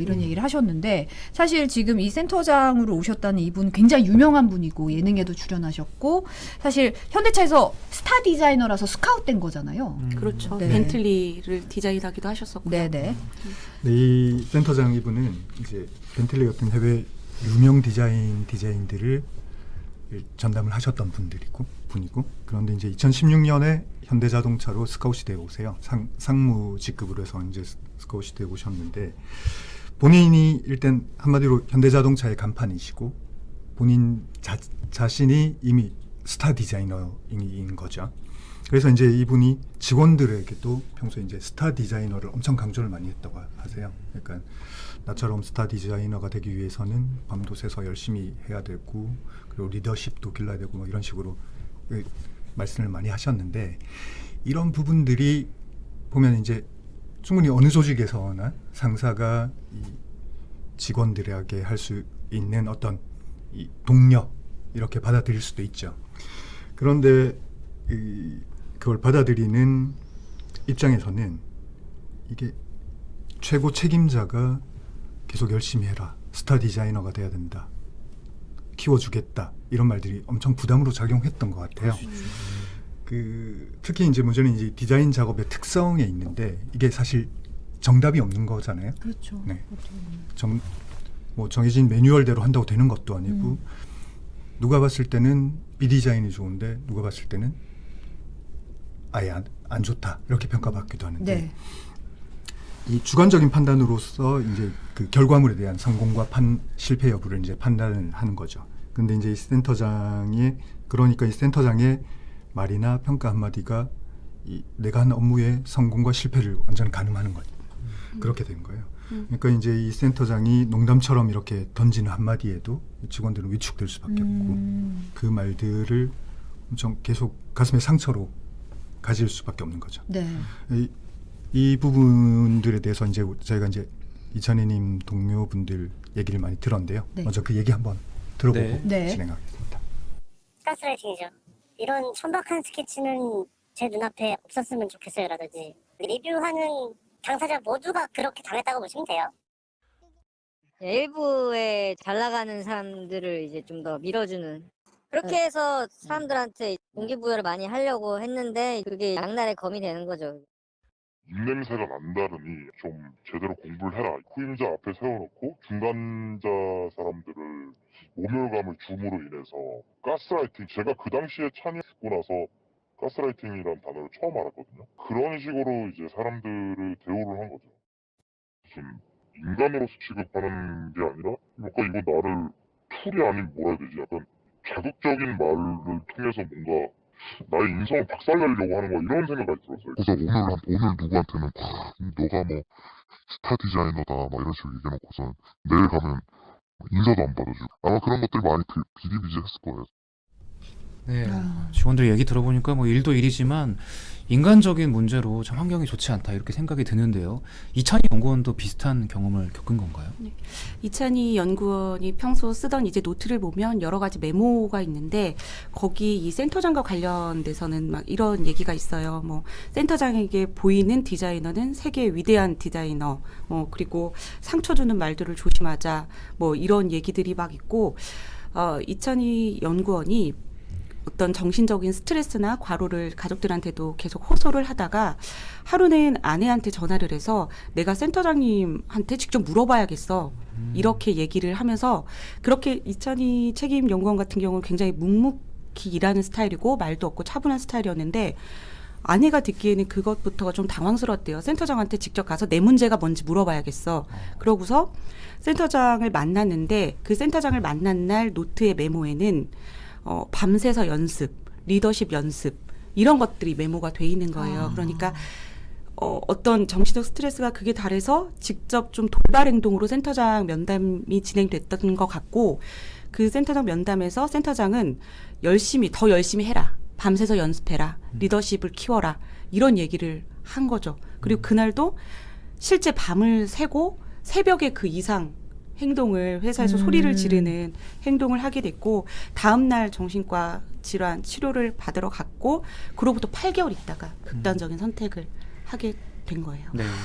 이런 얘기를 하셨는데 사실 지금 이 센터장으로 오셨다는 이분 굉장히 유명한 분이고 예능에도 출연하셨고 사실 현대차에서 스타 디자이너라서 스카웃된 거잖아요. 그렇죠. 네. 벤틀리를 디자인하기도 하셨었고요. 네네. 네, 이 센터장 이분은 이제 벤틀리 같은 해외 유명 디자인들을 전담을 하셨던 분이고 그런데 이제 2016년에 현대자동차로 스카웃이 되어 오세요. 상무 직급으로 해서 이제 스카웃이 되어 오셨는데 본인이 일단 한마디로 현대자동차의 간판이시고 본인 자신이 이미 스타 디자이너인 거죠. 그래서 이제 이분이 직원들에게도 평소에 이제 스타 디자이너를 엄청 강조를 많이 했다고 하세요. 그러니까 나처럼 스타 디자이너가 되기 위해서는 밤도 새서 열심히 해야 되고 그리고 리더십도 길러야 되고 뭐 이런 식으로 말씀을 많이 하셨는데 이런 부분들이 보면 이제 충분히 어느 조직에서나 상사가 이 직원들에게 할 수 있는 어떤 이 동력 이렇게 받아들일 수도 있죠. 그런데 그걸 받아들이는 입장에서는 이게 최고 책임자가 계속 열심히 해라. 스타 디자이너가 돼야 된다. 키워주겠다. 이런 말들이 엄청 부담으로 작용했던 것 같아요. 특히 이제 문제는 이제 디자인 작업의 특성에 있는데 이게 사실 정답이 없는 거잖아요. 그렇죠. 네. 정해진 매뉴얼대로 한다고 되는 것도 아니고 누가 봤을 때는 이 디자인이 좋은데 누가 봤을 때는 아예 안 좋다 이렇게 평가받기도 하는데 네. 이 주관적인 판단으로서 이제 그 결과물에 대한 성공과 실패 여부를 이제 판단을 하는 거죠. 근데 이제 이 센터장의 말이나 평가 한마디가 내가 한 업무의 성공과 실패를 완전 가늠하는 거죠. 그렇게 된 거예요. 그러니까 이제 이 센터장이 농담처럼 이렇게 던지는 한마디에도 직원들은 위축될 수밖에 없고 그 말들을 엄청 계속 가슴에 상처로 가질 수밖에 없는 거죠. 네. 이 부분들에 대해서 이제 저희가 이제 이찬희님 동료분들 얘기를 많이 들었는데요. 네. 먼저 그 얘기 한번 들어보고 네. 진행하겠습니다. 가스라이팅이죠. 이런 천박한 스케치는 제 눈앞에 없었으면 좋겠어요라든지 리뷰하는 당사자 모두가 그렇게 당했다고 보시면 돼요. 일부에 잘 나가는 사람들을 이제 좀 더 밀어주는 그렇게 해서 사람들한테 동기부여를 많이 하려고 했는데 그게 양날의 검이 되는 거죠. 입냄새가 난다느니 좀 제대로 공부를 해라. 후임자 앞에 세워놓고 중간자 사람들을 모멸감을 줌으로 인해서 가스라이팅, 제가 그 당시에 찬이 듣고 나서 가스라이팅이라는 단어를 처음 알았거든요. 그런 식으로 이제 사람들을 대우를 한 거죠. 무슨 인간으로서 취급하는 게 아니라 뭔가 이거 나를 툴이 아닌 뭐라 해야 되지? 약간 자극적인 말을 통해서 뭔가 나의 인성을 박살내려고 하는 거 이런 생각이 들었어요. 그래서 오늘 누구한테는 너가 뭐 스타 디자이너다 막 이런 식으로 얘기해놓고선 내일 가면 인사도 안 받아주고 아마 그런 것들 많이 비리비리했을 거예요. 네, 직원들 얘기 들어보니까 뭐 일도 일이지만 인간적인 문제로 참 환경이 좋지 않다 이렇게 생각이 드는데요. 이찬희 연구원도 비슷한 경험을 겪은 건가요? 네. 이찬희 연구원이 평소 쓰던 이제 노트를 보면 여러 가지 메모가 있는데 거기 이 센터장과 관련돼서는 막 이런 얘기가 있어요. 뭐 센터장에게 보이는 디자이너는 세계의 위대한 디자이너, 뭐 그리고 상처 주는 말들을 조심하자, 뭐 이런 얘기들이 막 있고 이찬희 연구원이 어떤 정신적인 스트레스나 과로를 가족들한테도 계속 호소를 하다가 하루는 아내한테 전화를 해서 내가 센터장님한테 직접 물어봐야겠어. 이렇게 얘기를 하면서 그렇게 이찬희 책임 연구원 같은 경우는 굉장히 묵묵히 일하는 스타일이고 말도 없고 차분한 스타일이었는데 아내가 듣기에는 그것부터가 좀 당황스러웠대요. 센터장한테 직접 가서 내 문제가 뭔지 물어봐야겠어. 그러고서 센터장을 만났는데 그 센터장을 만난 날 노트의 메모에는 밤새서 연습, 리더십 연습 이런 것들이 메모가 돼 있는 거예요. 그러니까 어떤 정신적 스트레스가 극에 달해서 직접 좀 돌발 행동으로 센터장 면담이 진행됐던 것 같고 그 센터장 면담에서 센터장은 더 열심히 해라. 밤새서 연습해라. 리더십을 키워라. 이런 얘기를 한 거죠. 그리고 그날도 실제 밤을 새고 새벽에 그 이상 행동을 회사에서 소리를 지르는 행동을 하게 됐고 다음날 정신과 질환 치료를 받으러 갔고 그로부터 8개월 있다가 극단적인 선택을 하게 된 거예요. 네.